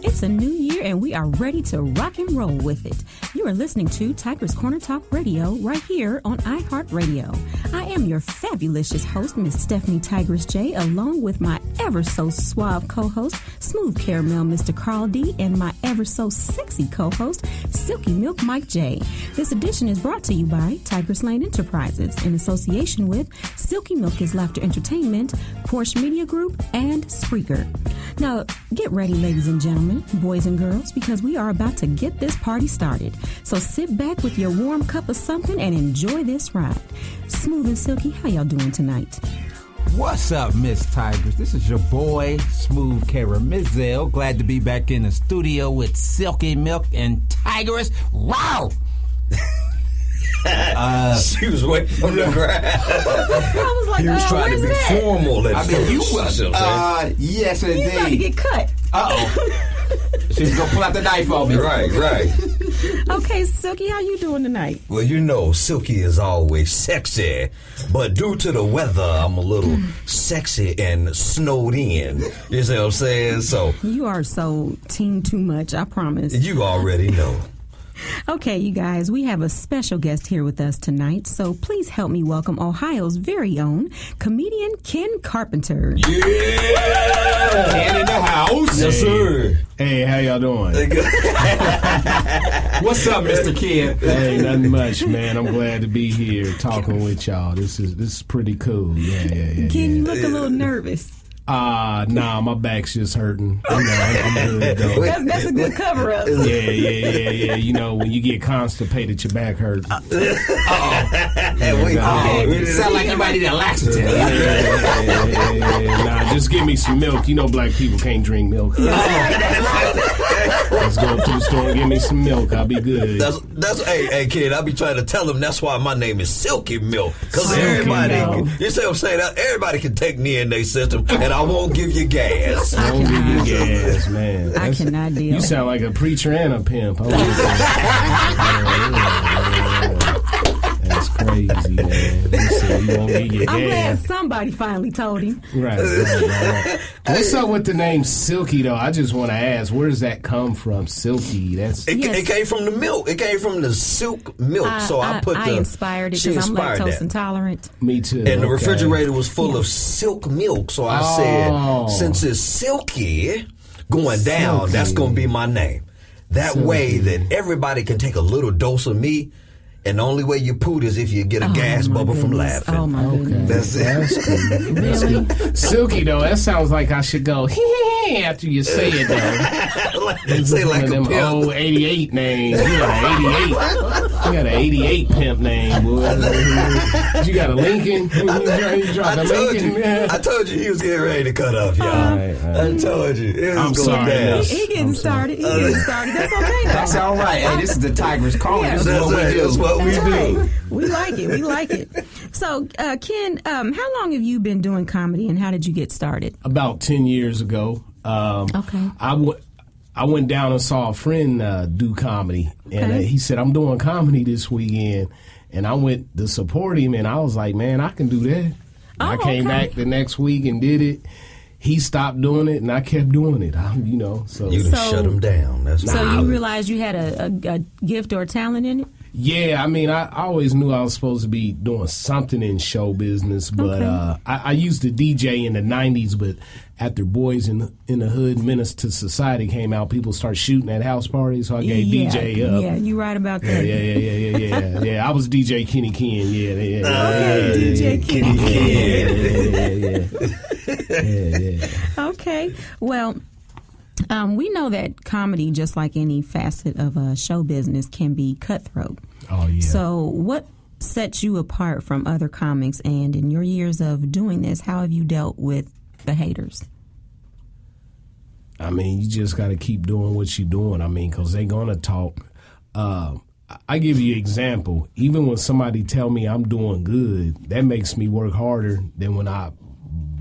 It's a new year and we are ready to rock and roll with it. You are listening to Tigress Corner Talk Radio right here on iHeartRadio. I am your fabulous host, Miss Stephanie Tigress J, along with my ever so suave co-host, Smooth Caramel Mr. Carl D, and my ever so sexy co-host, Silky Milk Mike J. This edition is brought to you by Tigress Lane Enterprises in association with Silky Milk is Laughter Entertainment, Porsche Media Group, and Spreaker. Now, get ready, ladies and gentlemen, boys and girls, because we are about to get this party started. So sit back with your warm cup of something and enjoy this ride. Smooth and Silky, how y'all doing tonight? What's up, Miss Tigress? This is your boy, Smooth Caramel. Glad to be back in the studio with Silky Milk and Tigress. Wow! She was waiting on the ground. I was like, he was trying to be formal at first. You was. Yes, indeed. He's about to get cut. Uh-oh. She's going to pull out the knife on me. Right. Okay, Silky, how you doing tonight? Well, you know, Silky is always sexy, but due to the weather, I'm a little sexy and snowed in. You see what I'm saying? So You are so teen too much, I promise. you already know. Okay, you guys, we have a special guest here with us tonight, so please help me welcome Ohio's very own Comedian Ken Carpenter. Yeah! Ken in the house. Yes, sir. Hey, how y'all doing? What's up, Mr. Ken? Hey, nothing much, man. I'm glad to be here talking with y'all. This is pretty cool. Yeah. Ken, you look a little nervous. Nah, my back's just hurting. I'm good, though. That's a good cover-up. Yeah. You know, when you get constipated, your back hurts. Sound like you might need a laxative. Nah, just give me some milk. You know black people can't drink milk. Let's go to the store and give me some milk. I'll be good. Hey, kid, I be trying to tell them that's why my name is Silky Milk. Because everybody, you see what I'm saying? Everybody can take me in their system, and I won't give you gas. I won't give you gas, man. I cannot deal. You sound like a preacher and a pimp. That's crazy, man. Listen, you won't get your I'm gas. glad somebody finally told him. Right. What's up with the name Silky, though? I just want to ask, where does that come from? Silky. It came from the milk. It came from the silk milk. I inspired it because I'm lactose intolerant. Me too. And the refrigerator was full of silk milk. So I said, since it's silky going down, that's going to be my name. That way that everybody can take a little dose of me. And the only way you poot is if you get a gas bubble from laughing. Oh, my goodness. That's it. That's cool. Really? Silky, though, that sounds like I should go, after you say it, though. Say like one of them old 88 names. You got an 88 pimp name, boy. You got a Lincoln? I told you he was getting ready to cut off, y'all. Right. I told you. It was I'm going sorry. down. He getting started. That's okay. That's all right. Hey, this is the Tigress Corner. Yeah. This is what we do. That's what we do. Right. We like it. So, Ken, how long have you been doing comedy, and how did you get started? About 10 years ago. Okay. I went down and saw a friend do comedy, and he said, I'm doing comedy this weekend. And I went to support him, and I was like, man, I can do that. I came back the next week and did it. He stopped doing it, and I kept doing it. So You done shut him down. You realized you had a gift or a talent in it? Yeah, I mean, I always knew I was supposed to be doing something in show business, but I used to DJ in the 90s, but after Boys in the Hood, Menace to Society came out, people started shooting at house parties, so I gave DJ up. Yeah, you right about that. Yeah, I was DJ Kenny Ken, DJ Kenny Ken. Yeah. Okay, well, we know that comedy, just like any facet of show business, can be cutthroat. Oh, yeah. So what sets you apart from other comics, and in your years of doing this, how have you dealt with the haters? I mean, you just got to keep doing what you're doing. I mean, because they're going to talk. I give you an example. Even when somebody tell me I'm doing good, that makes me work harder than when I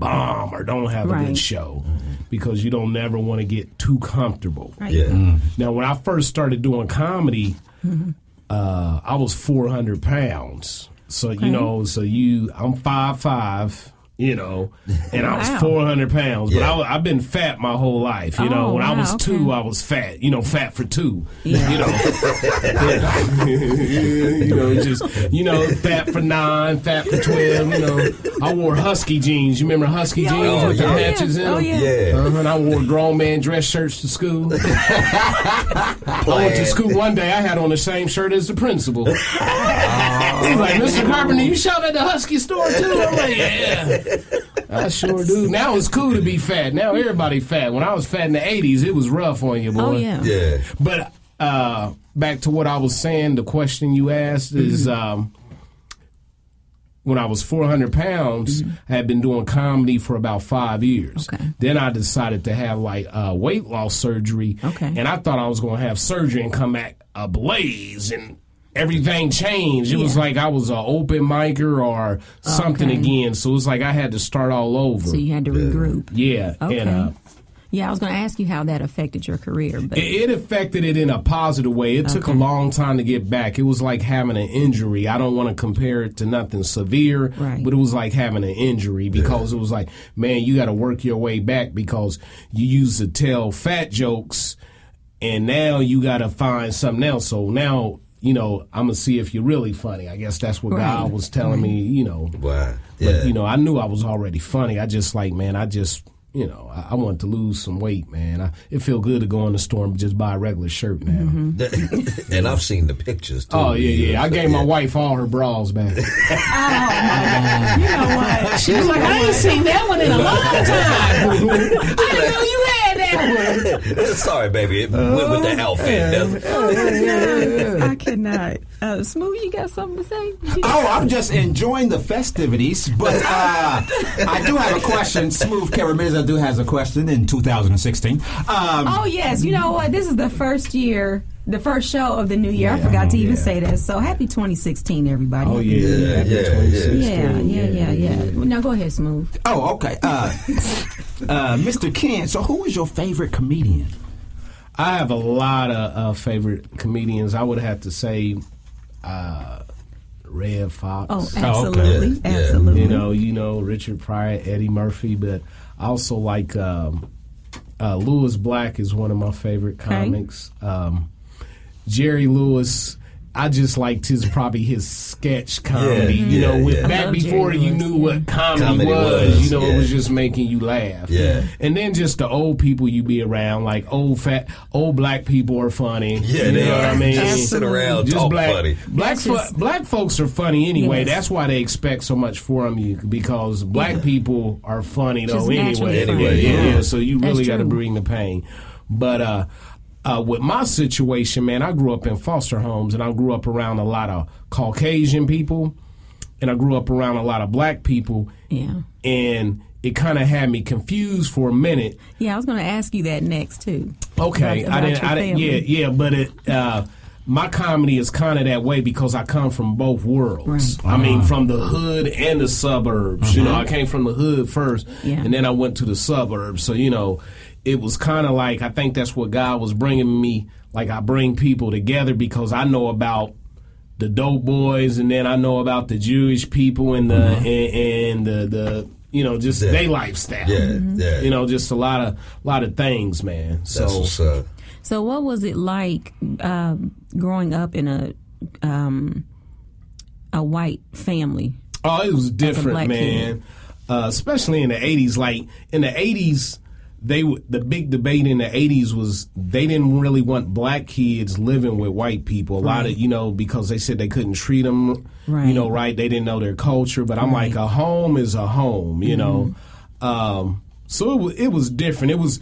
bomb or don't have a good show because you don't never want to get too comfortable. Right. Yeah. Now, when I first started doing comedy, I was 400 pounds. So, I'm 5'5", and I was 400 pounds. But I've been fat my whole life. When I was 2, I was fat. Fat for 2. Yeah. Fat for 9, fat for 12. I wore husky jeans. You remember husky jeans with the patches in them? Oh, yeah. And I wore grown man dress shirts to school. I went to school one day. I had on the same shirt as the principal. He's like, Mr. Carpenter, you shop at the husky store too? I'm like, yeah. I sure do. Now it's cool to be fat. Now everybody fat. When I was fat in the 80s, it was rough on you, boy. Oh, yeah. Yeah. But back to what I was saying, the question you asked is when I was 400 pounds, I had been doing comedy for about 5 years. Okay. Then I decided to have weight loss surgery. Okay. And I thought I was going to have surgery and come back ablaze and everything changed. It was like I was an open micer or something again. So it was like I had to start all over. So you had to regroup. Yeah. Okay. And, I was going to ask you how that affected your career. But it affected it in a positive way. It took a long time to get back. It was like having an injury. I don't want to compare it to nothing severe, but it was like having an injury because it was like, man, you got to work your way back because you used to tell fat jokes and now you got to find something else. So now, I'm going to see if you're really funny. I guess that's what God was telling me, Wow. But, I knew I was already funny. I just I wanted to lose some weight, man. It feel good to go in the store and just buy a regular shirt now. And I've seen the pictures, too. Oh, yeah. I gave my wife all her bras back. oh, my God. You know what? She was like, I ain't seen that one in a long time. I didn't know you had that one. Sorry, baby. It went with the outfit. I cannot. Smooth, you got something to say? I'm just enjoying the festivities, but I do have a question. Smooth Karameza has a question in 2016. Yes. You know what? This is the first year, the first show of the new year. I forgot to even say that. So happy 2016, everybody. Oh, yeah. Happy 2016. Yeah. Well, now go ahead, Smooth. Oh, okay. Mr. Ken, so who is your favorite comedian? I have a lot of favorite comedians. I would have to say Red Fox. Oh, absolutely. Absolutely. You know, Richard Pryor, Eddie Murphy, but I also like Louis Black is one of my favorite comics. Jerry Lewis, I just liked his sketch comedy. Back before you knew what comedy was. It was just making you laugh. Yeah. And then just the old people you be around, like old black people are funny. Yeah, you know what I mean? Just sit around, just talk funny. Black folks are funny anyway. That's why they expect so much from you, because black people are funny though anyway. So you really got to bring the pain. But with my situation, man, I grew up in foster homes, and I grew up around a lot of Caucasian people, and I grew up around a lot of black people. Yeah. And it kind of had me confused for a minute. Yeah, I was going to ask you that next too. Okay, I didn't. But my comedy is kind of that way because I come from both worlds. Right. I mean, from the hood and the suburbs. I came from the hood first, and then I went to the suburbs. So it was kind of like, I think that's what God was bringing me. Like, I bring people together because I know about the dope boys, and then I know about the Jewish people and the just their lifestyle. Just a lot of things, man. That's what's up. So what was it like growing up in a white family? Oh, it was different, man. Especially in the 80s. Like, in the 80s, the big debate in the 80s was they didn't really want black kids living with white people. A lot of, because they said they couldn't treat them, right. They didn't know their culture. But I'm like, a home is a home, So it was different. It was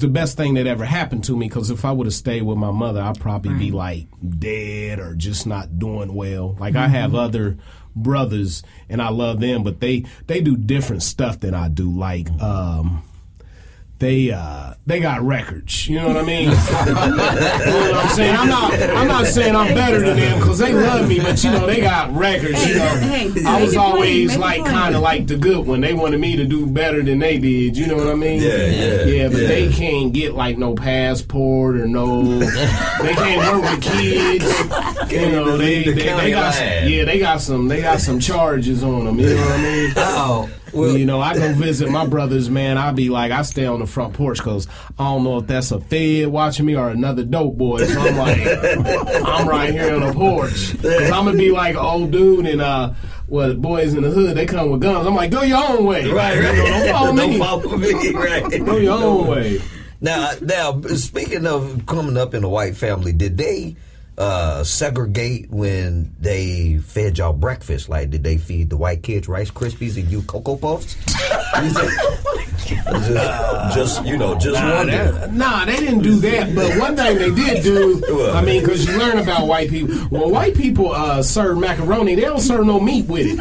the best thing that ever happened to me, because if I would have stayed with my mother, I'd probably be like dead or just not doing well. Like, I have other brothers and I love them, but they do different stuff than I do. Like, they got records. You know what I mean? You know what I'm saying I'm not saying I'm better than them because they love me, but they got records. I was always kind of like the good one. They wanted me to do better than they did. You know what I mean? Yeah. But they can't get like no passport or no. They can't work with kids. They got some charges on them. You know what I mean? Oh. Well, I go visit my brothers, man. I be like, I stay on the front porch because I don't know if that's a fed watching me or another dope boy. So I'm like, I'm right here on the porch. Because I'm going to be like old dude and the boys in the hood, they come with guns. I'm like, go your own way. Right. Don't follow me. Don't follow me, right. Go your own way. Now, speaking of coming up in a white family, did they segregate when they fed y'all breakfast? Like, did they feed the white kids Rice Krispies and you Cocoa Puffs? just wondering. Nah, they didn't do that. But one thing they did do, because you learn about white people. When white people serve macaroni, they don't serve no meat with it.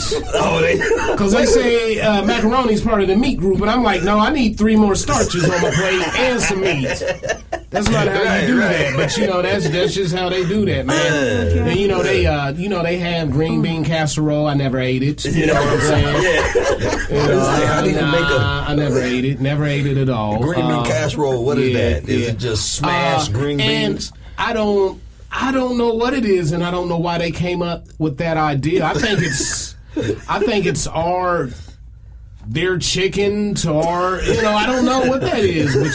Because they say macaroni's part of the meat group, and I'm like, no, I need 3 more starches on my plate and some meat. That's not how you do that. But that's just how they do that, man. And they have green bean casserole. I never ate it. You know what I'm saying? I never ate it. Never ate it at all. Green bean casserole. What is that? Is it just smashed green beans? I don't know what it is, and I don't know why they came up with that idea. I think it's their chicken to our, I don't know what that is, but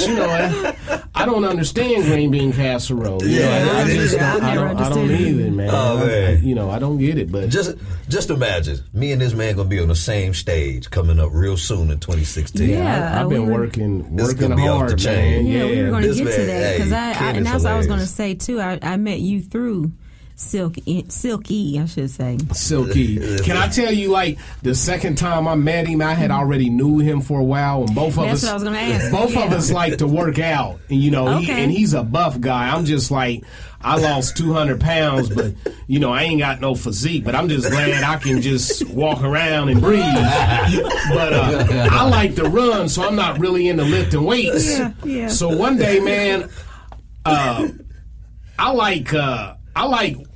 I don't understand green bean casserole. I don't either, man. Oh, man. I don't get it, but just imagine me and this man gonna be on the same stage coming up real soon in 2016. Yeah, I've been working hard, man. Yeah, we were going to get to that because and that's what I was going to say too. I met you through Silky, I should say. Silky. Can I tell you, like, the second time I met him, I had already knew him for a while, and both of us. That's what I was going to ask. Both of us like to work out, and and he's a buff guy. I'm just like, I lost 200 pounds, but I ain't got no physique. But I'm just glad I can just walk around and breathe. But I like to run, so I'm not really into lifting weights. Yeah. So one day, man, I like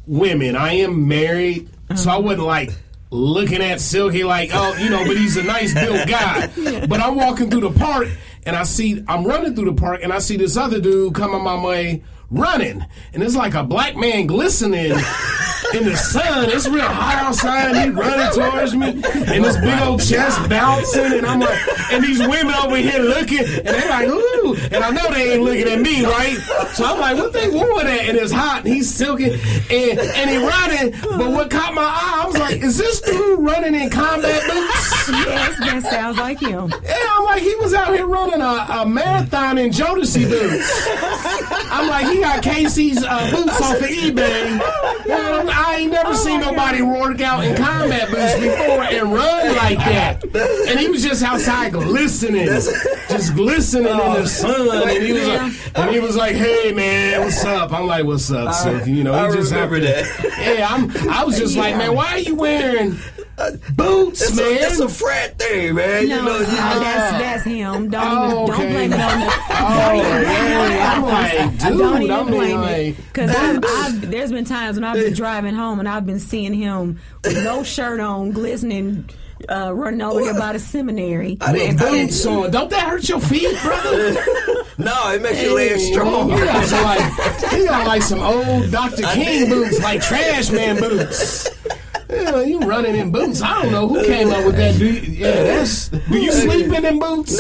women. I am married, so I wasn't like looking at Silky like, but he's a nice built guy. But I'm walking through the park and I'm running through the park and I see this other dude coming my way running, and it's like a black man glistening in the sun. It's real hot outside. He running towards me, and this big old chest bouncing, and I'm like, and these women over here looking, and they're like, ooh, and I know they ain't looking at me, right? So I'm like, what they want at? And it's hot, and he's silky, and he running. But what caught my eye, I was like, is this dude running in combat boots? Yes, that sounds like him. Yeah, I'm like, he was out here running a marathon in Jodeci boots. I'm like, he got Casey's boots off of eBay. I ain't never seen nobody work out in combat boots before and run like that. And he was just outside glistening, just glistening in the sun. And he was like, hey man, what's up? I'm like, what's up, Silky? He just remember that. Yeah, I was just like, man, why are you wearing boots, man? It's a frat thing, man. No, that's him. Don't blame it on me. I'm like, dude, don't even blame it. Because there's been times when I've been driving home and I've been seeing him with no shirt on, glistening, running over here by the seminary. Boots on. Don't that hurt your feet, brother? No, it makes your legs strong. He got like some old Dr. King boots, like trash man boots. Yeah, you running in boots. I don't know who came up with that. Do you sleep in them boots?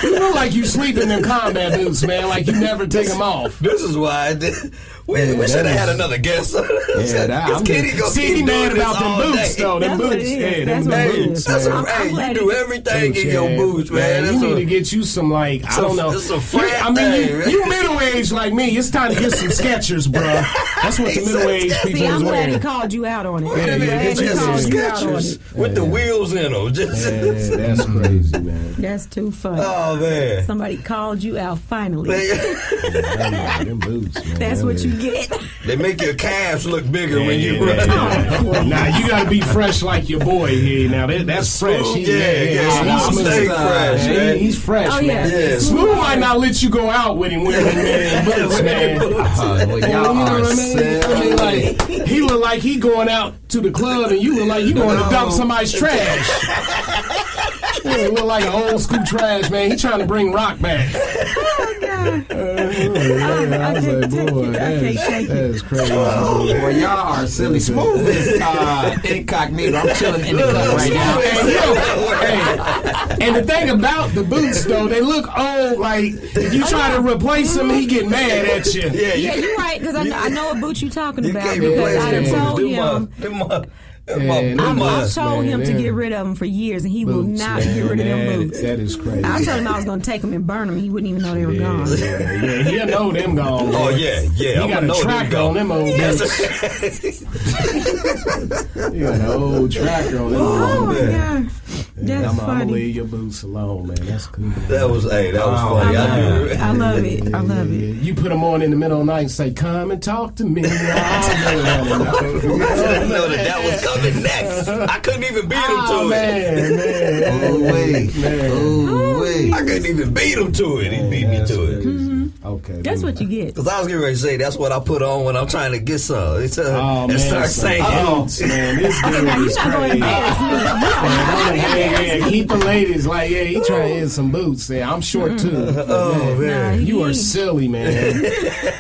You look like you sleep in them combat boots, man. Like you never take them off. This is why I did. We should have had another guest. He mad about them boots, though. Them boots. Them boots. You do everything in your boots, man. You need to get you some, like, I don't know. It's a frat thing. You middle-aged like me. It's time to get some Skechers, bro. That's what the middle-aged people is wearing. I'm glad he called you out on it. Get some Skechers with the wheels in them. That's crazy, man. That's too funny. Oh, man. Somebody called you out finally. Them boots, man. That's what you you get it. They make your calves look bigger when you run. Now you gotta be fresh like your boy here. Now that's fresh. Smooth, Smooth fresh. He's fresh, Oh, man. yeah. Smooth might not let you go out with him wearing boots, man. Well, y'all You know are what I mean? silly. I mean, like he look like he going out to the club, and you look like you going to dump somebody's trash. You look like an old school trash, man. He trying to bring rock back. I can't take it. That is crazy. Well, y'all are silly. Smooth is incognito. I'm chilling in the club right now. Hey, and the thing about the boots, though, they look old. Like if you try to replace them, he get mad at you. Yeah, you're right, because I know what boots you're talking about. Can't Because replace I done them. told him. I've told him to get rid of them for years, and he will not get rid of them boots. That is crazy. I told him I was going to take them and burn them. He wouldn't even know they were gone. Yeah, he'll know them gone. Oh, yeah. He got a tracker on them old boots. He got an old tracker on them Oh, old my boots. God. That's I'm gonna funny. leave your boots alone, man. That's cool. That was funny. I love it. I love it. You put them on in the middle of the night and say, "Come and talk to me." I didn't know that was coming next. I couldn't even beat him to man. it. I couldn't even beat him to it. He beat me to it. Okay. That's what you get. Because I was getting ready to say, that's what I put on when I'm trying to get some. It's man, start saying, boots, man, this dude You're is not going to crazy. embarrass me. Yeah, keep the ladies like, he trying to hit some boots. Yeah, I'm short too. oh, man. Nah, You are silly, man.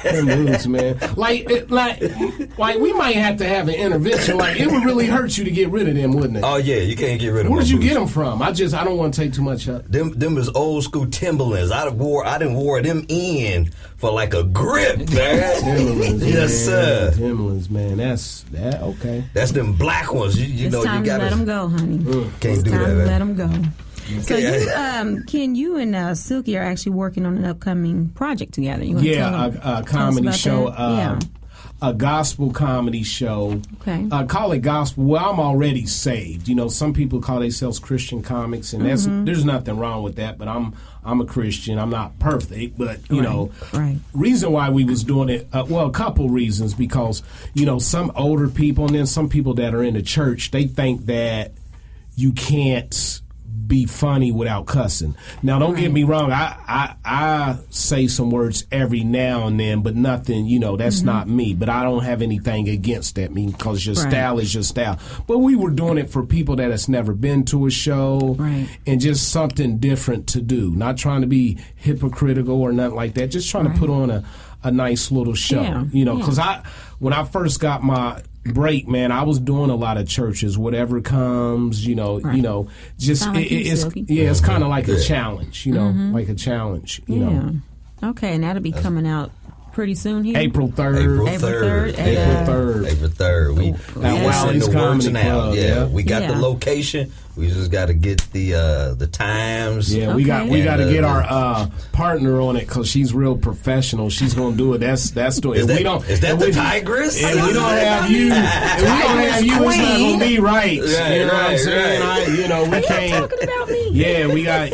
Them boots, man. Like we might have to have an intervention. Like it would really hurt you to get rid of them, wouldn't it? Oh, yeah, you can't get rid of them. Where'd you get them from? I don't want to take too much up. Them is old school Timberlands. I done wore them in for like a grip, man. Timberlands, Yes, man. sir. Timberlands, man. That's okay. That's them black ones. You It's know, time you gotta to let them go, honey. Can't It's do time that, to man. let them go. So Ken, you and Silky are actually working on an upcoming project together. You want to tell a comedy about show. that? A gospel comedy show. Okay. Call it gospel. Well, I'm already saved. You know, some people call themselves Christian comics, and there's nothing wrong with that. But I'm a Christian. I'm not perfect, but you know, reason why we was doing it. Well, a couple reasons, because you know, some older people and then some people that are in the church, they think that you can't be funny without cussing. Now, don't get me wrong. I say some words every now and then, but nothing, you know, that's not me. But I don't have anything against that, because your style is your style. But we were doing it for people that has never been to a show and just something different to do. Not trying to be hypocritical or nothing like that. Just trying to put on a nice little show, you know, because when I first got my break, man, I was doing a lot of churches, whatever comes, you know, just it's kind of like a challenge, you know, like a challenge, you know. Okay, and that'll be coming out pretty soon here. April 3rd. April 3rd. We Wiley's in the works Comedy now. Club, Yeah, we got the location. We just got to get the times. Yeah, we got to get our partner on it, because she's real professional. She's gonna do it. That's doing. Is that the Tigress? If we don't have you, it's not gonna be right. You know what I'm saying? You know, we can't. Talking about me. Yeah, we got.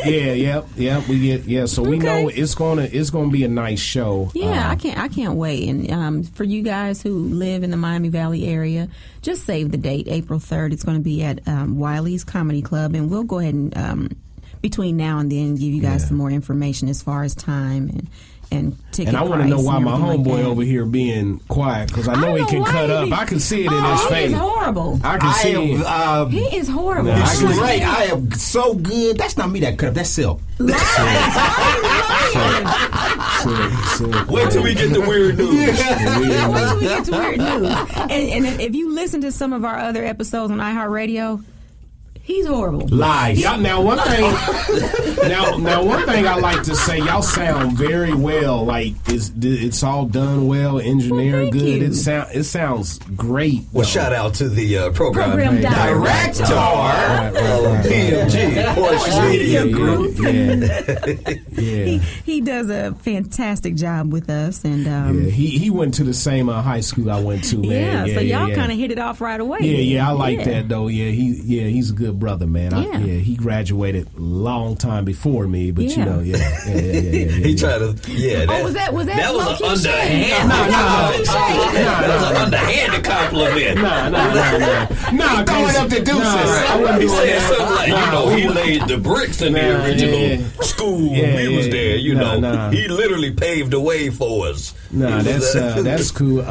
So we know it's gonna be a nice show. Yeah, I can't wait. And for you guys who live in the Miami Valley area, just save the date, April 3rd. It's going to be at Wiley's Comedy Club, and we'll go ahead and between now and then give you guys some more information as far as time and ticket. And I want to know why my homeboy like over here being quiet, because I know he can cut up. I can see it in his face. He is horrible. I can see it. He is horrible. He's great. I am so good. That's not me that cut up. That's Silk. Wait till we get to weird news. Wait till we get to weird news. And if you listen to some of our other episodes on iHeartRadio, he's horrible. Lies. Now one thing I like to say, y'all sound very well. Like it's all done well, engineered good. You. It sounds great. Well, shout out to the program director. PMG, Porsche Media Group. He does a fantastic job with us, and he went to the same high school I went to, man. So y'all kind of hit it off right away. I like that though. He's a good brother, man. He graduated a long time before me, but you know, He tried to, was that was an underhand. No. compliment. Nah. Throwing up the deuces. I wouldn't He do said that. something like, he laid the bricks in the original school when we was there. He literally paved the way for us. Nah, that's cool.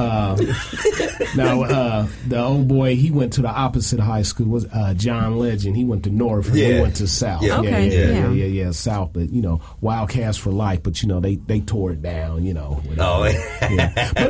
Now, the old boy, he went to the opposite high school. Was John Legend? He went to North. And we went to South. Yeah. Okay. South. But Wildcats for life. But they tore it down. But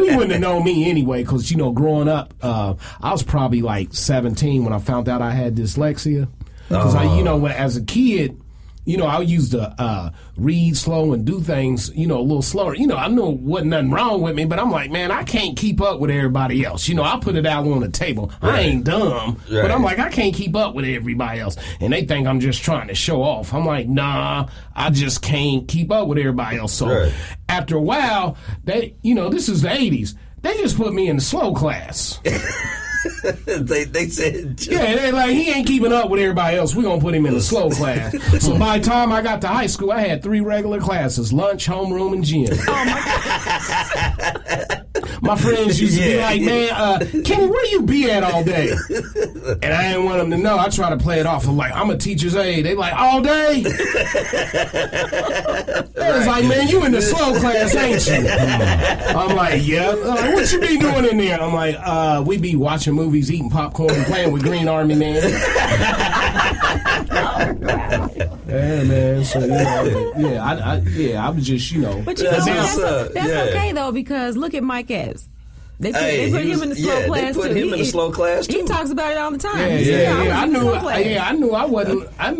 he wouldn't have known me anyway, because growing up, I was probably like 17 when I found out I had dyslexia. Because as a kid, I used to read slow and do things, a little slower. I knew it wasn't nothing wrong with me, but I'm like, man, I can't keep up with everybody else. I put it out on the table. Right. I ain't dumb, but I'm like, I can't keep up with everybody else. And they think I'm just trying to show off. I'm like, nah, I just can't keep up with everybody else. So after a while, this is the 80s. They just put me in the slow class. they said, they're like, he ain't keeping up with everybody else. We're going to put him in the slow class. So by the time I got to high school, I had 3 regular classes: lunch, homeroom, and gym. Oh, my friends used to be like, man, Kenny, where you be at all day? And I didn't want them to know. I try to play it off. I'm like, I'm a teacher's aide. They like, all day? They was like, man, you in the slow class, ain't you? I'm like, yeah. Like, what you be doing in there? I'm like, we be watching movies, eating popcorn, and playing with Green Army Man. Yeah, man. So I was just, But that's okay though, because look at Mike Epps. They put him in the slow class too. They put him in the slow class too. He talks about it all the time. I knew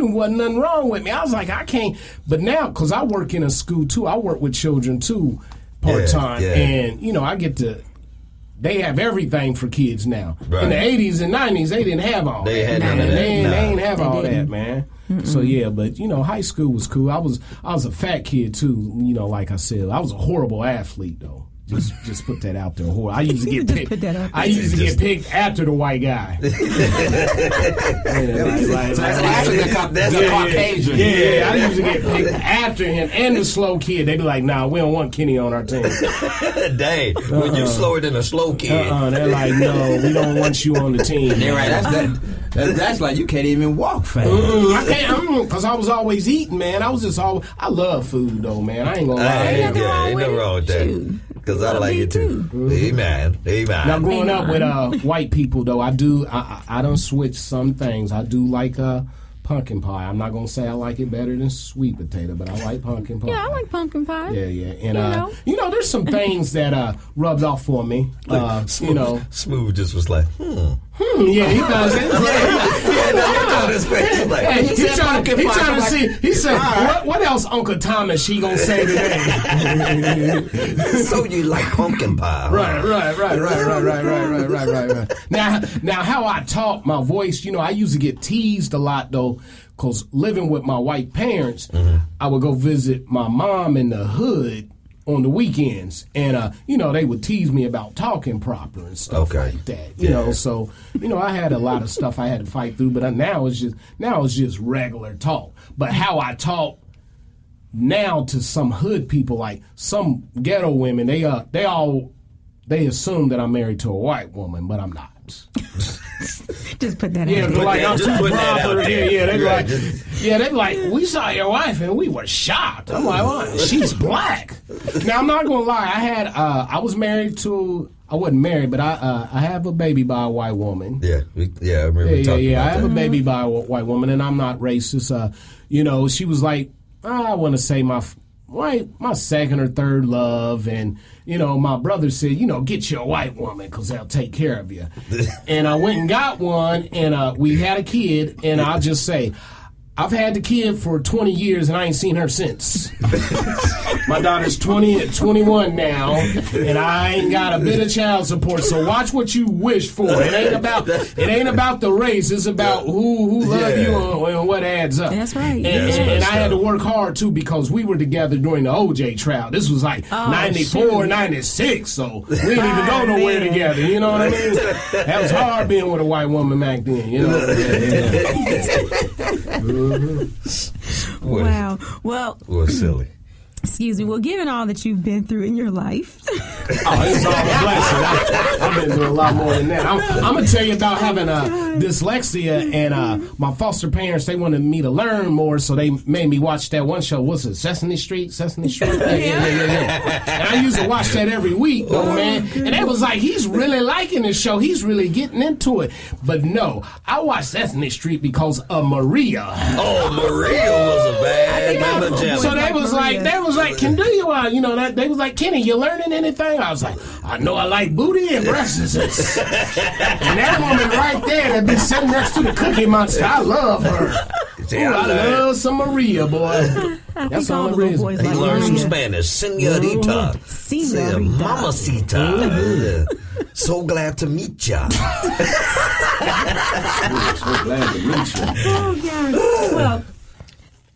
wasn't nothing wrong with me. I was like, I can't. But now, because I work in a school too, I work with children too, part time, and I get to. They have everything for kids now. Right. In the 80s and 90s, they didn't have all that. They ain't have all that, man. Mm-mm. So but high school was cool. I was a fat kid too. Like I said, I was a horrible athlete though. Just put that out there. I used to get picked. I used to get picked after the white guy. That's a Caucasian. Yeah, I used to get picked after him and the slow kid. They be like, nah, we don't want Kenny on our team. Dang, when you slower than a slow kid. They're like, no, we don't want you on the team. They're right. That's like you can't even walk fast. I can't, because I was always eating, man. I love food though, man. I ain't gonna lie. Ain't nothing wrong with that. Because I like it too. Amen. Now, growing up with white people, though, I don't switch some things. I do like pumpkin pie. I'm not going to say I like it better than sweet potato, but I like pumpkin pie. Yeah, I like pumpkin pie. Yeah. And, there's some things that rubbed off for me. Smooth just was like, Yeah, he does it. He's trying to see. He said, "What else, Uncle Thomas? He gonna say today?" So you like pumpkin pie? Right. Now, how I talk, my voice. I used to get teased a lot though, because living with my white parents, I would go visit my mom in the hood on the weekends, and they would tease me about talking proper and stuff like that. So I had a lot of stuff I had to fight through, but now it's just regular talk. But how I talk now to some hood people, like some ghetto women, they assume that I'm married to a white woman, but I'm not. Just put that out. Yeah, like I'm too proper. They're like, we saw your wife and we were shocked. I'm like, well, she's black. Now I'm not gonna lie. I was married to. I wasn't married, but I have a baby by a white woman. I remember talking about that. I have a baby by a white woman, and I'm not racist. She was like, I want to say my second or third love, and my brother said, get you a white woman because they'll take care of you. And I went and got one, and we had a kid, and I'll just say, I've had the kid for 20 years, and I ain't seen her since. My daughter's 21 now, and I ain't got a bit of child support. So watch what you wish for. It ain't about the race. It's about who love you and what adds up. That's right. And I had to work hard too, because we were together during the OJ trial. This was like 94, 96. So we didn't even go nowhere together. You know what I mean? That was hard being with a white woman back then. Wow. Well, silly. Excuse me. Well, given all that you've been through in your life, it's all a blessing. I've been through a lot more than that. I'm gonna tell you about having dyslexia, and my foster parents, they wanted me to learn more, so they made me watch that one show. What's it, Sesame Street? Yeah. And I used to watch that every week, though, man. And they was like, he's really liking this show. He's really getting into it. But no, I watched Sesame Street because of Maria. Oh, Maria was a bad gem. So they was like, can do you, they was like, Kenny, you learning anything? I was like, I know I like booty and breasts. And that woman right there that been sitting next to the Cookie Monster, I love her. I love some Maria, boy. That's all the little boys he like. learned some Spanish. Señorita. Mamacita. So glad to meet ya. So glad to meet you. Oh, God.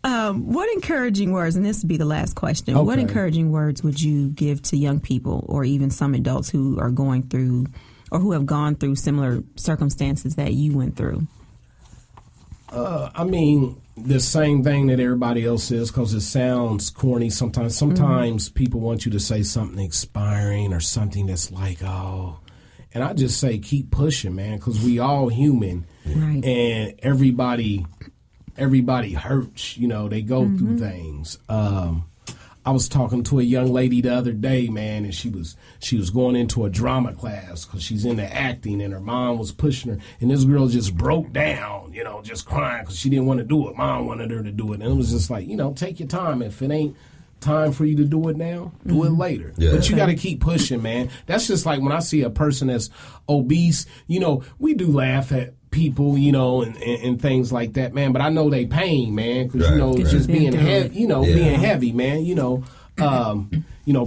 Well, what encouraging words, and this would be the last question, what encouraging words would you give to young people or even some adults who are going through or who have gone through similar circumstances that you went through? I mean, the same thing that everybody else is, because it sounds corny sometimes. Sometimes people want you to say something inspiring or something that's like, oh. And I just say keep pushing, man, because we all human. Right. And everybody hurts. They go through things. I was talking to a young lady the other day, man, and she was going into a drama class because she's into acting, and her mom was pushing her, and this girl just broke down, just crying because she didn't want to do it. Mom wanted her to do it, and it was just like, take your time. If it ain't time for you to do it now, do it later. Yeah. But you got to keep pushing, man. That's just like when I see a person that's obese, we do laugh at people, and things like that, man. But I know they pain, man, because it's just being heavy, being heavy, man.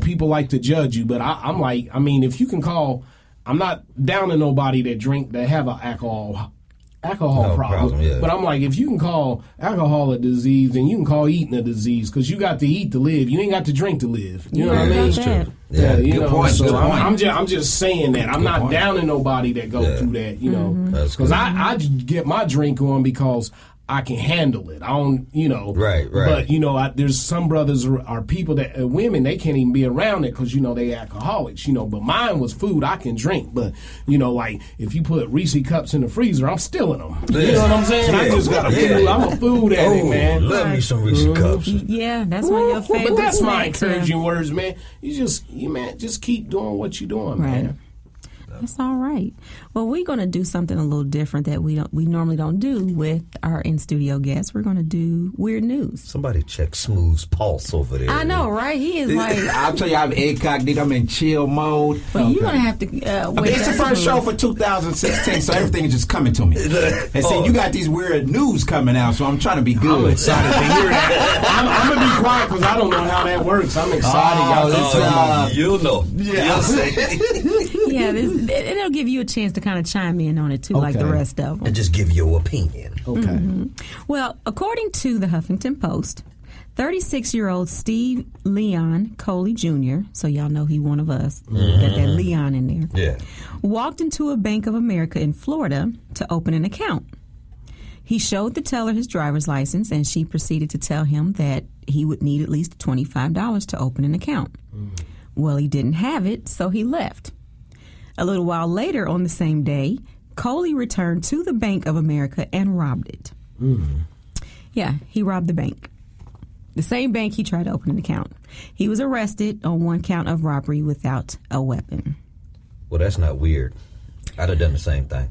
People like to judge you, but I'm like, I mean, if you can call, I'm not down to nobody that have an alcohol problem. Yeah. But I'm like, if you can call alcohol a disease, then you can call eating a disease, because you got to eat to live. You ain't got to drink to live. You know what I mean? That's true. Yeah, good point. So I'm just saying that I'm not down to nobody that go through that. Because I get my drink on because I can handle it. I don't, Right. But there's some brothers or people that women, they can't even be around it because they alcoholics. But mine was food I can drink. But like if you put Reese cups in the freezer, I'm stealing them. You know what I'm saying? I just got food. I'm a food addict, man. Love me some Reese cups. Yeah, that's one of your favorites. But that's my encouraging words, man. Just keep doing what you're doing, man. That's all right. Well, we're going to do something a little different that we normally don't do with our in-studio guests. We're going to do weird news. Somebody check Smooth's pulse over there. I know, right? He is like... I'll tell you, I'm incognito. I'm in chill mode. Well, you're going to have to wait. It's the first show for 2016, so everything is just coming to me. And see, you got these weird news coming out, so I'm trying to be good. I'm excited to hear that. I'm going to be quiet because I don't know how that works. I'm excited. You'll know. Yeah. Yeah, it'll give you a chance to kind of chime in on it, too, like the rest of them. And just give your opinion. Okay. Mm-hmm. Well, according to the Huffington Post, 36-year-old Steve Leon Coley Jr., so y'all know he one of us, got that Leon in there, walked into a Bank of America in Florida to open an account. He showed the teller his driver's license, and she proceeded to tell him that he would need at least $25 to open an account. Well, he didn't have it, so he left. A little while later on the same day, Coley returned to the Bank of America and robbed it. Yeah, he robbed the bank. The same bank he tried to open an account. He was arrested on one count of robbery without a weapon. Well, that's not weird. I'd have done the same thing.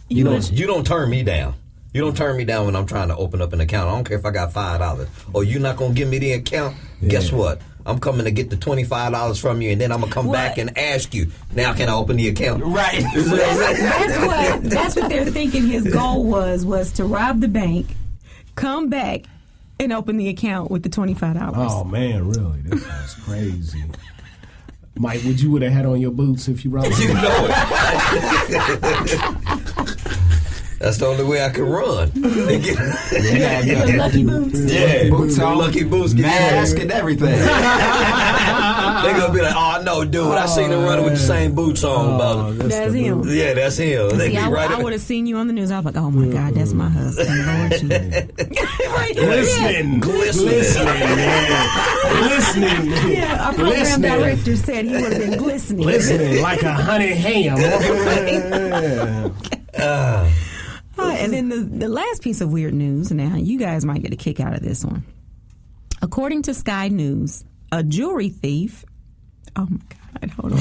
You don't turn me down. You don't turn me down when I'm trying to open up an account. I don't care if I got $5. Oh, you're not going to give me the account? Yeah. Guess what? I'm coming to get the $25 from you, and then I'm going to come back and ask you, now can I open the account? Right. That's what they're thinking his goal was to rob the bank, come back, and open the account with the $25. Oh, man, really? This is crazy. Mike, would you have had on your boots if you robbed? You know it. That's the only way I can run. The lucky boots. Yeah, boots on, lucky boots, mask and everything. They're gonna be like, "Oh no, dude! I seen him running with the same boots on." That's him. Yeah, that's him. They See, be right. I would have seen you on the news. I was like, "Oh my God, that's my husband." Lord Glistening. Yeah, our program director said he would have been glistening. Glistening like a honey ham. And then the last piece of weird news, now you guys might get a kick out of this one. According to Sky News, a jewelry thief... Oh, my God, hold on.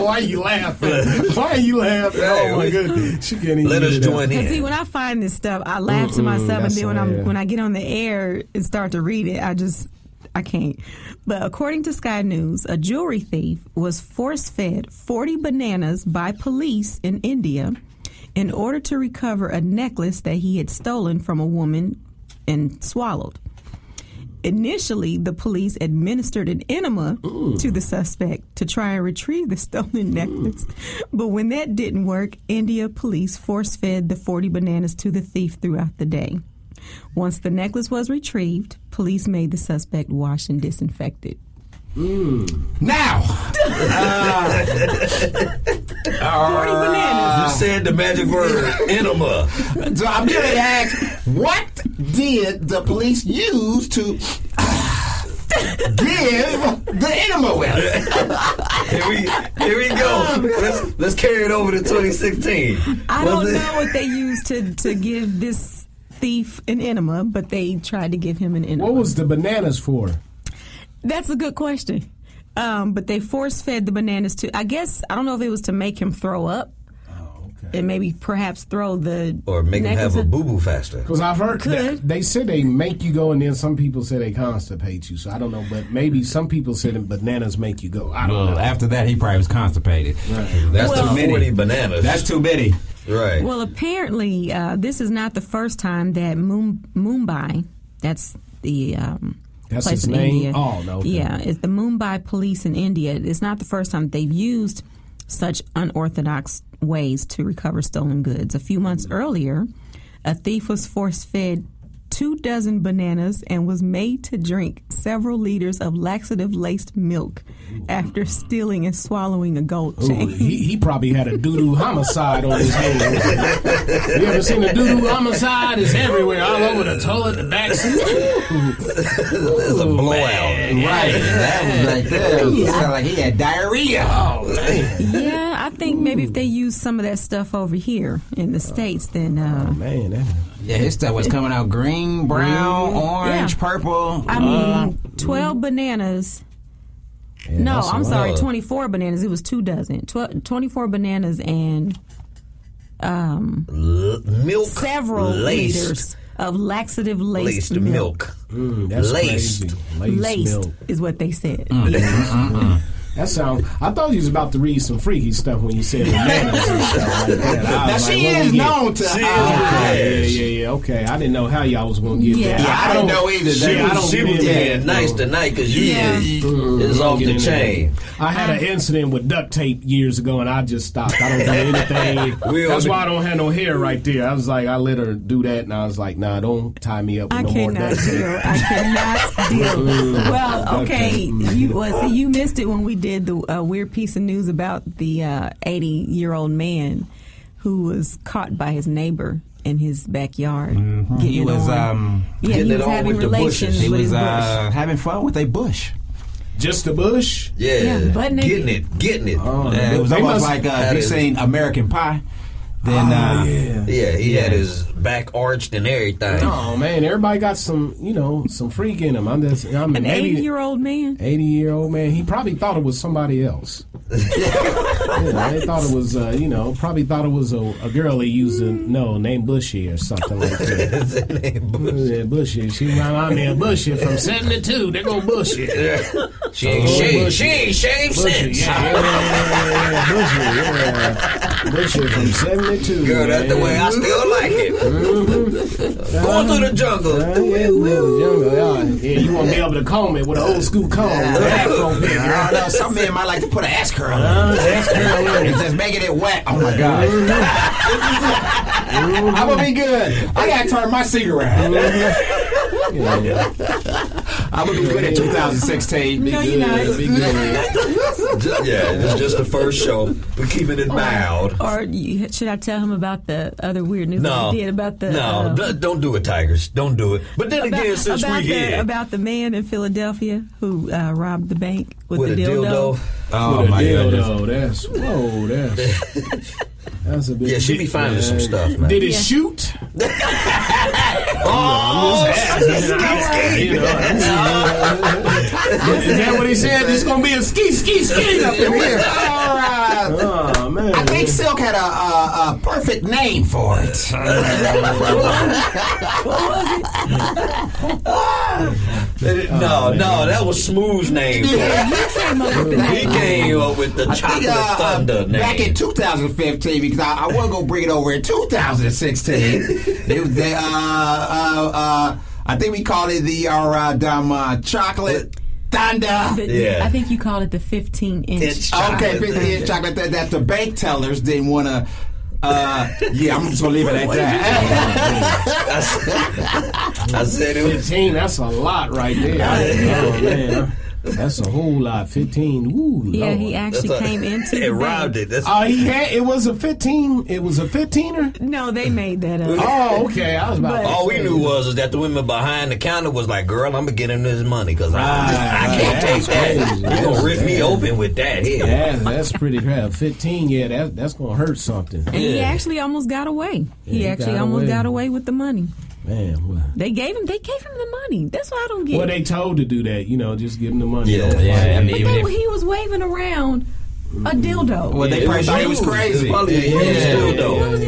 Why are you laughing? Oh, my goodness. She can't even Let us join in. See, when I find this stuff, I laugh to myself, and then when I get on the air and start to read it, I can't. But according to Sky News, a jewelry thief was force-fed 40 bananas by police in India in order to recover a necklace that he had stolen from a woman and swallowed. Initially, the police administered an enema to the suspect to try and retrieve the stolen necklace. But when that didn't work, India police force-fed the 40 bananas to the thief throughout the day. Once the necklace was retrieved, police made the suspect wash and disinfect it. Now, 40 bananas. You said the magic word, enema. so I'm going to ask, what did the police use to give the enema with? Here we go. Let's carry it over to 2016. I don't know what they used to give this thief an enema, but they tried to give him an enema. What was the bananas for? That's a good question. But they force-fed the bananas to, I guess, I don't know if it was to make him throw up. Oh, okay. And maybe perhaps throw the... Or make him have a boo-boo faster. Because I've heard that they said they make you go, and then some people say they constipate you. So I don't know, but maybe some people said bananas make you go. I don't know. After that, he probably was constipated. Right. That's too many bananas. That's too many. Right. Well, apparently, this is not the first time that Mumbai, that's the... That's place his in name? India. Oh, no. Okay. Yeah, it's the Mumbai police in India. It's not the first time they've used such unorthodox ways to recover stolen goods. A few months earlier, a thief was force-fed 24 bananas and was made to drink several liters of laxative-laced milk after stealing and swallowing a gold chain. He probably had a doo-doo homicide on his hands. You ever seen a doo-doo homicide? It's everywhere, all over the toilet, the back seat. There's a blowout. Right. That was like that. It sounded like he had diarrhea. Oh, man. Yeah, I think maybe if they use some of that stuff over here in the States, then... Man, Yeah, his stuff was coming out green, brown, orange, purple. I mean, 12 bananas... Yeah, no, I'm sorry, lot. 24 bananas. It was 24 24 and milk several laced. liters of laxative laced Laced milk. That's Laced. crazy. Laced milk. is what they said. That sounds. I thought you was about to read some freaky stuff when you said bananas and stuff like that. Now, she is known to. Yeah. Okay, I didn't know how y'all was going to get Yeah. that. I didn't know either. She was being nice tonight because it's off the chain. I had an incident with duct tape years ago, and I just stopped. I don't do anything. That's why I don't have no hair right there. I was like, I let her do that, and I was like, nah, don't tie me up with no more duct tape. I cannot deal. Well, okay, you missed it when we did the weird piece of news about the 80-year-old man who was caught by his neighbor in his backyard. He was having relations He with was his bush. having fun with a bush. Just a bush? Yeah, butt naked. getting it. Oh, It was they almost must- like if you seen American Pie. Then He had his back arched and everything. Oh man, everybody got some freak in him. I'm An 80-year-old 80-year-old man? 80-year-old man. He probably thought it was somebody else. They thought it was, probably thought it was a girl he used named Bushy or something like that. Yeah, Bushy. She reminded me of Bushy from 72. They go Bushy. She ain't shaved since. Bushy from 72. Girl, that's the way I still like like it. Going through the jungle. Yeah, you won't be able to comb it with an old school comb. Some men might like to put an ass curl in it. Just making it wet. Oh my God. I'm gonna be good. I gotta turn my cigarette. I'm gonna be good in 2016. No, you're not. Yeah, it's just the first show. We're keeping it mild. Or should I tell him about the other weird news that we did about the... don't do it, Tigers. Don't do it. But then again, since we're here... About the man in Philadelphia who robbed the bank with the dildo. Oh, my God. That's a big... Yeah, she be finding some stuff, man. Did it shoot? Is that what he said? It's gonna be a ski up in here. All right. Oh man! I think Silk had a perfect name for it. No, that was Smooth's name. Yeah, he came up with the name. He came up with the Chocolate Thunder name. Back in 2015, because I wasn't gonna bring it over in 2016. It was I think we called it the Chocolate Thunder. I think you called it the 15-inch chocolate. Okay, 15-inch chocolate that the bank tellers didn't want to. I'm just gonna leave it at that. I said it was 15. That's a lot right there. Oh man. That's a whole lot. 15. Ooh, yeah, Lord. he actually came into it the robbed bank. it. It was a 15. It was a 15er. No, they made that up. Oh, okay. I was about. All we knew was that the women behind the counter was like, "Girl, I'm gonna get him this money because I can't take that. You're gonna rip me open with that here." Yeah, that's pretty crap. 15. Yeah, that's gonna hurt something. And he actually almost got away. He actually almost got away with the money. Man, well. They gave him the money. That's why I don't get. Well, they told to do that. Just give him the money. Yeah. I mean, But he was waving around a dildo. Well, they probably thought he was crazy. What was he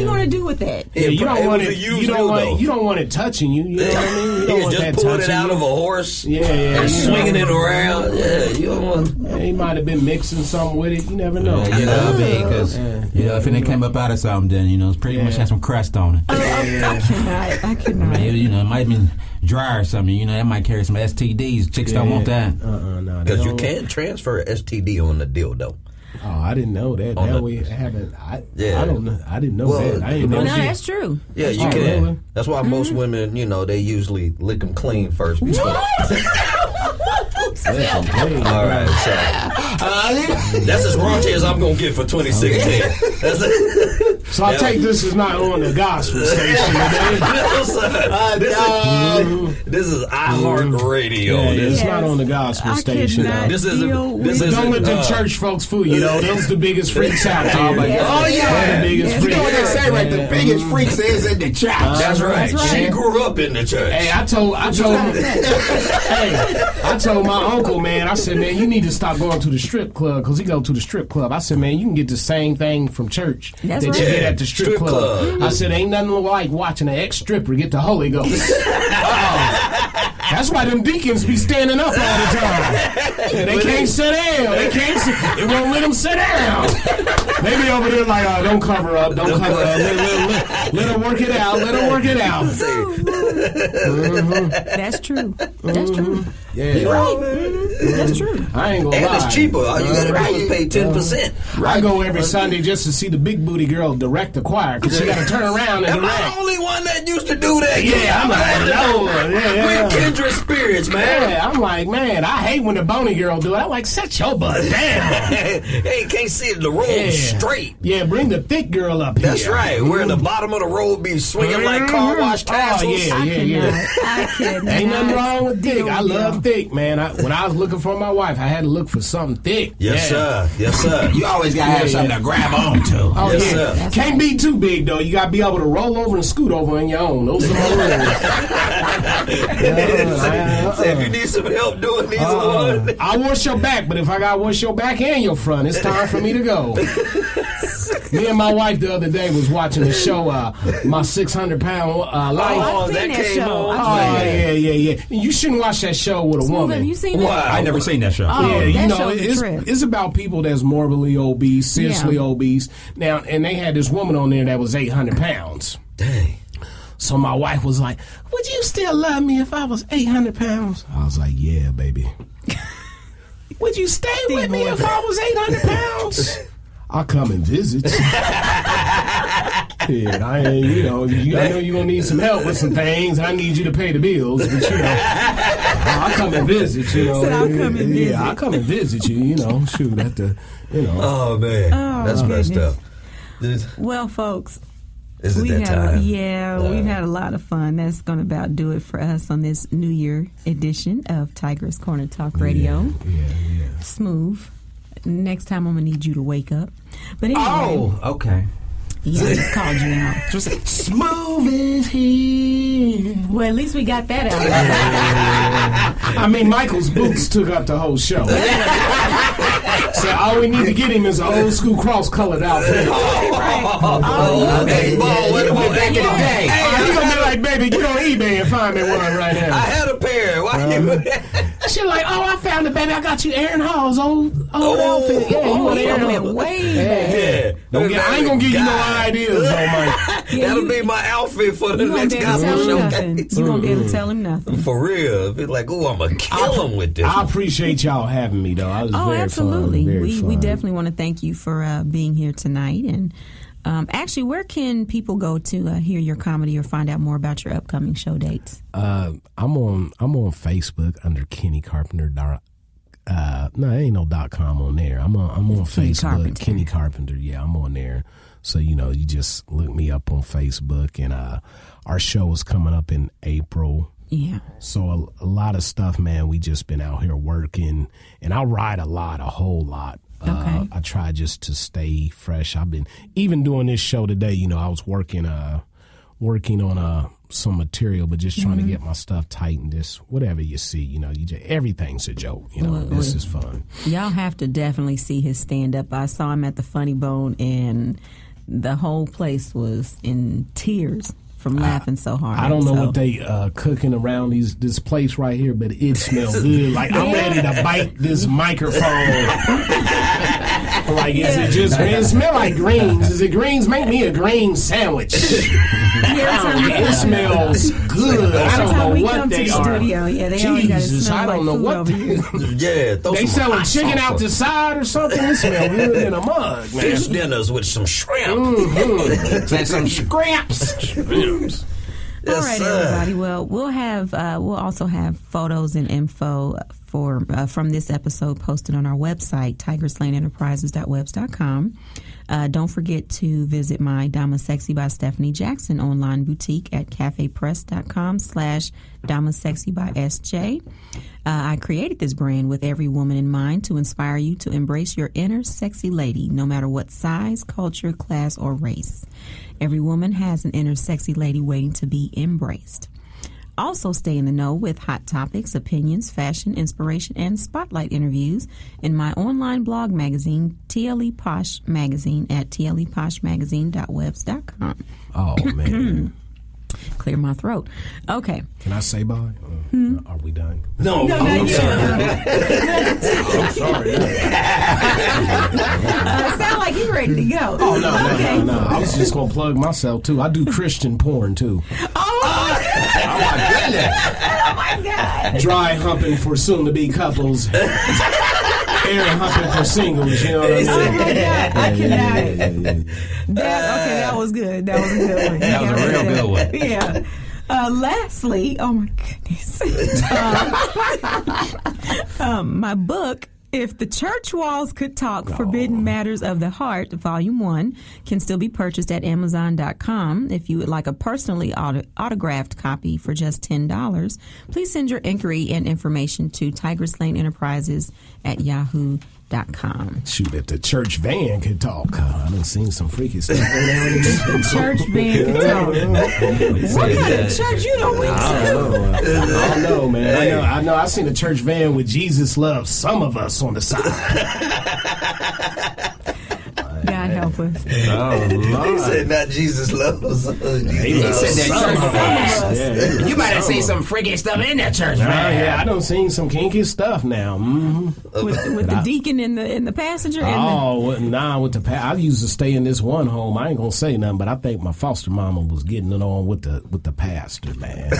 going to do with that? Yeah, you don't want it. You don't want it touching you. You know what I mean? You don't want just that pulling it touching out you. of a horse. Yeah, and swinging it around. Yeah, you don't want. He might have been mixing something with it. You never know. Because if it came up out of something, then it's pretty much had some crust on it. I cannot. It might have been dry or something. That might carry some STDs. Chicks don't want that. No. Because you can't transfer STD on the dildo. Oh, I didn't know that. I don't know. I didn't know that. I didn't know No, that's true. Yeah, you can. Really? That's why most women, they usually lick them clean first. Before. All right, so that's as raunchy as I'm gonna get for 2016. So I take this as not on the gospel station today. This is iHeart Radio. Yeah, it's not on the gospel station. This is don't let the church folks fool you. Those the biggest freaks out there. Oh yeah, the biggest freaks. You know what they say, right? The biggest freaks is in the church. That's right. She grew up in the church. Hey, I told my uncle, man, I said, man, you need to stop going to the strip club because he go to the strip club. I said, man, you can get the same thing from church that you get at the strip club. I said, ain't nothing like watching an ex-stripper get the Holy Ghost. That's why them deacons be standing up all the time. They can't sit down. They won't let them sit down. They be over there like, oh, don't cover up. Let her work it out. That's true. That's true. Yeah. You're right. That's true. I ain't gonna lie. And it's cheaper. All you gotta do is pay 10%. I go every Sunday just to see the big booty girl direct the choir because she got to turn around and direct. Am I the only one that used to do that? Yeah, I'm like, no. We're kindred spirits, man. Yeah, I'm like, man, I hate when the bony girl do it. I'm like, set your butt down. Hey, can't see the road straight. Yeah, bring the thick girl up here. That's right. Where the bottom of the road be swinging like car wash tassels. Oh, yeah. I cannot. Ain't nothing wrong with thick. I love thick, man. When I was looking for my wife, I had to look for something thick. Yes, sir. You always gotta have something to grab onto. Oh, yes, sir. Can't be too big, though. You gotta be able to roll over and scoot over on your own. Those are my rules. So if you need some help doing either one. I'll wash your back, but if I gotta wash your back and your front, it's time for me to go. Me and my wife the other day was watching the show, My 600-Pound Life. I've seen that show. Yeah. You shouldn't watch that show with a woman. Have you seen that? I never seen that show. Oh, yeah, it's about people that's morbidly obese, seriously obese. Now, and they had this woman on there that was 800 pounds. Dang. So my wife was like, would you still love me if I was 800 pounds? I was like, yeah, baby. Would you stay with me if I was 800 pounds? I'll come and visit. Yeah, I know you're going to need some help with some things. I need you to pay the bills, but I'll come and visit, I'll come and visit. Yeah, I'll come and visit you, shoot at the, Oh, man. That's messed up. Well, folks. We've had a lot of fun. That's going to about do it for us on this New Year edition of Tigress Corner Talk Radio. Yeah. Smooth. Next time I'm going to need you to wake up. But anyway. Oh, okay. Yeah, I just called you out. Smooth is here. Well, at least we got that out. I mean, Michael's boots took up the whole show. So all we need to get him is an old school cross-colored outfit. Hey, Ball, what about back in the day? He's going to be like, baby, get on eBay and find me one right now. I had a pair. Why She's like, I found it, baby. I got you Aaron Hall's old outfit. Yeah, you want Aaron Hall. Way back. I ain't going to give you no ideas, though, Mike. That'll be my outfit for the next gospel show. You won't be able to tell him nothing. For real. Be like, I'm going to kill him with this. I appreciate y'all having me, though. I was very absolutely. fun. Very fun. We definitely want to thank you for being here tonight. And actually, where can people go to hear your comedy or find out more about your upcoming show dates? I'm on Facebook under Kenny Carpenter. No, ain't no .com on there. I'm on Facebook. Carpenter. Kenny Carpenter. Yeah, I'm on there. So you just look me up on Facebook, and our show is coming up in April. Yeah. So a lot of stuff, man. We just been out here working, and I write a whole lot. Okay. I try just to stay fresh. I've been even doing this show today. I was working on some material, but just trying to get my stuff tight and just whatever you see. Everything's a joke. This is fun. Y'all have to definitely see his stand up. I saw him at the Funny Bone, and the whole place was in tears from laughing so hard. I don't know what they cooking around this place right here, but it smells good. Like I'm ready to bite this microphone. Like, it smell like greens? Is it greens? Make me a green sandwich. It smells good. I don't know what they are. Studio, they Jesus, I don't know what they they selling chicken out the side or something. It smells good in a mug, man. Fish dinners with some shrimp. And some scraps. All right, everybody. Well, we'll also have photos and info from this episode posted on our website, tigresslaneenterprises.webs.com. Don't forget to visit my Dama Sexy by Stephanie Jackson online boutique at cafepress.com/Damasexy by SJ. I created this brand with every woman in mind to inspire you to embrace your inner sexy lady, no matter what size, culture, class, or race. Every woman has an inner sexy lady waiting to be embraced. Also stay in the know with hot topics, opinions, fashion, inspiration, and spotlight interviews in my online blog magazine, TLE Posh Magazine, at tleposhmagazine.webs.com. Oh, man. Clear my throat. Okay. Can I say bye? Are we done? No, I'm sorry. I'm sorry. Sound like you're ready to go. Oh, no. I was just going to plug myself, too. I do Christian porn, too. Oh my goodness. Oh, my God. Dry humping for soon-to-be couples. Air humping for singles, you know what I mean? Oh, my God. I cannot. That was good. That was a good one. That was a real good one. Yeah. Lastly, oh my goodness. My book, If the Church Walls Could Talk, Forbidden Matters of the Heart, Volume 1, can still be purchased at Amazon.com. If you would like a personally autographed copy for just $10, please send your inquiry and information to Tigress Lane Enterprises at yahoo.com. Shoot, if the church van could talk. I done seen some freaky stuff go down in the church van could talk. What kind of church you don't went to? I don't know, man. I know. I seen a church van with Jesus loves some of us on the side. God help us. Oh, Lord. He said, not Jesus loves us. He said that church. You might have seen some freaky stuff in that church, man. Yeah, I done seen some kinky stuff now. Mm-hmm. With the deacon in the passenger. With the I used to stay in this one home. I ain't gonna say nothing, but I think my foster mama was getting it on with the pastor, man.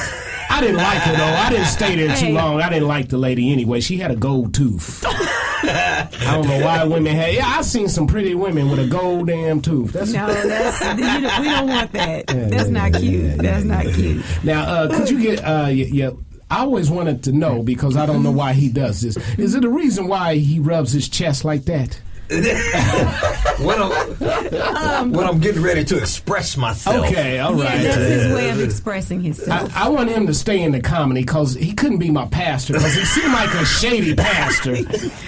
I didn't like her though. I didn't stay there too long. I didn't like the lady anyway. She had a gold tooth. I don't know why women had. Yeah, I've seen some pretty women with a gold damn tooth. We don't want that. That's not cute. That's not cute. Now, could you get I always wanted to know, because I don't know why he does this. Is it a reason why he rubs his chest like that? when I'm getting ready to express myself. Okay, all right. Yeah, that's his way of expressing himself. I want him to stay in the comedy because he couldn't be my pastor, because he seemed like a shady pastor.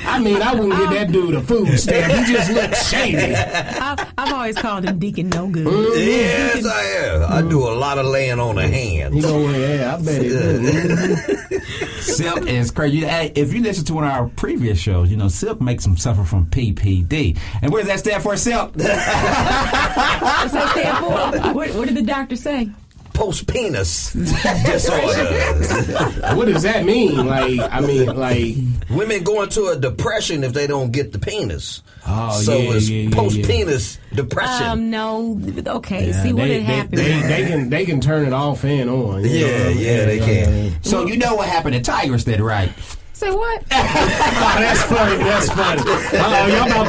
I mean, I wouldn't give that dude a food stamp. He just looked shady. I've always called him Deacon No Good. Yes, I am. I do a lot of laying on the hands. I bet he do. Silk is crazy. Hey, if you listen to one of our previous shows, Silk makes him suffer from PPD. And what does that stand for, Silk? What's that stand for? What did the doctor say? Post-penis disorder. What does that mean? Like women go into a depression if they don't get the penis. Oh, so it's post-penis depression. No. Okay. Yeah, see what had happened. They can turn it off and on. They can. So you know what happened to Tigress then, right? Say what? That's funny.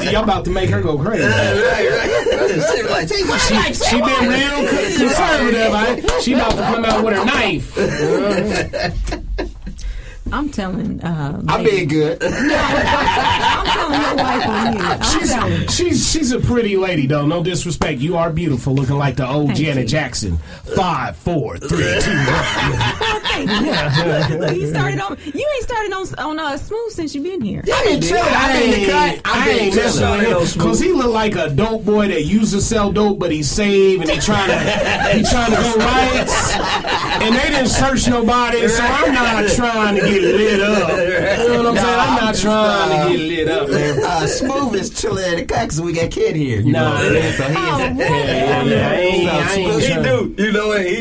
Y'all about to make her go crazy. Right. She been real conservative. Right? She about to come out with her knife. I'm telling. I'm being good. I'm telling your wife on you. She's a pretty lady though. No disrespect. You are beautiful, looking like the old Janet Jackson. 5, 4, 3, 2, 1. You ain't started on Smooth since you been here. I ain't messing with him because he look like a dope boy that used to sell dope, but he's saved and he trying to go riots. And they didn't search nobody, so I'm not trying to get lit up. You know what I'm saying? I'm not trying to get lit up, man. Smooth is chilling in the cut because we got Kid here. He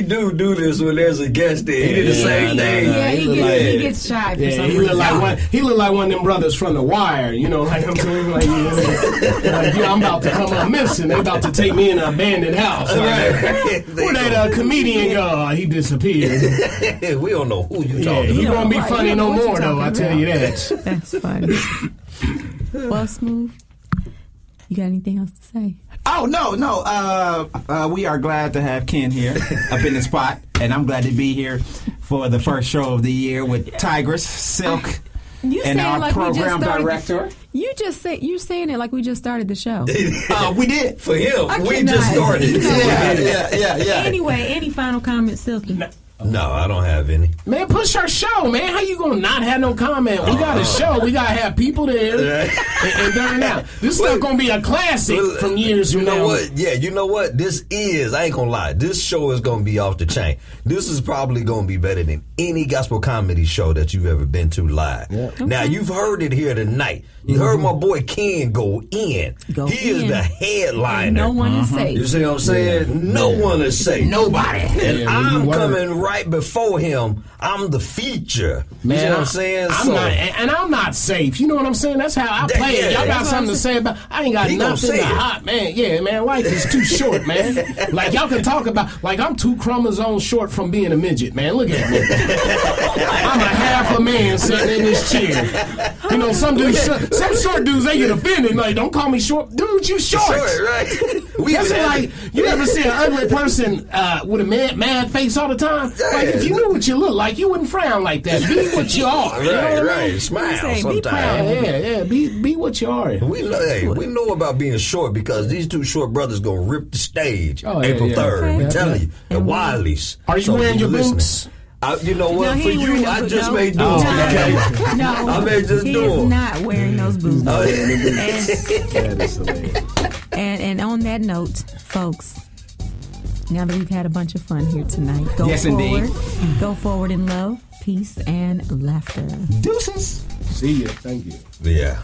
do this when there's a guest there. He did the same thing. Yeah, he gets shy for some reason. He look like one of them brothers from The Wire. You know, like I'm saying, I'm about to come up missing. They about to take me in an abandoned house. Where that comedian go? He disappeared. We don't know who you talking about. He won't be funny no more, though. I tell you that. That's funny. Well, Smooth, you got anything else to say? Oh, no. We are glad to have Ken here up in the spot, and I'm glad to be here for the first show of the year with Tigress, Silk, and our program director. You're saying it like we just started the show. We did. For him, we just started. Yeah. Anyway, any final comments, Silky? No, I don't have any. Man, push our show, man. How you gonna not have no comment? We got a show. We gotta have people there and turn it out. This stuff gonna be a classic from years from now. You know what? Yeah, you know what? This is, I ain't gonna lie, this show is gonna be off the chain. This is probably gonna be better than any gospel comedy show that you've ever been to live. Yeah. Okay. Now, you've heard it here tonight. You heard my boy Ken go in. He is the headliner. And no one is safe. You see what I'm saying? Yeah. No one is safe. Nobody. And I'm coming right before him. I'm the feature. Man, you know what I'm saying? I'm not safe. You know what I'm saying? That's how I play it. Y'all got something to say about I ain't got nothing to hot, man. Yeah, man, life is too short, man. Like, y'all can talk about, like, I'm 2 chromosomes short from being a midget, man. Look at me. I'm a half a man sitting in this chair. You know, some short dudes, they get offended. Like, don't call me short. Dude, you short. Right. That's like, you ever see an ugly person with a mad face all the time? Like, if you knew what you look like, you wouldn't frown like that. Be what you are. Right. Smile sometimes. Yeah. Be what you are. We know about being short because these 2 short brothers gonna rip the stage April 3rd. I'm telling you. The Wiley's. Are you wearing your boots? You know what? For you, I just made do them. I made just do them. He is not wearing those boots. That is hilarious. And on that note, folks, now that we've had a bunch of fun here tonight, go forward in love, peace, and laughter. Deuces. See you. Thank you. Yeah.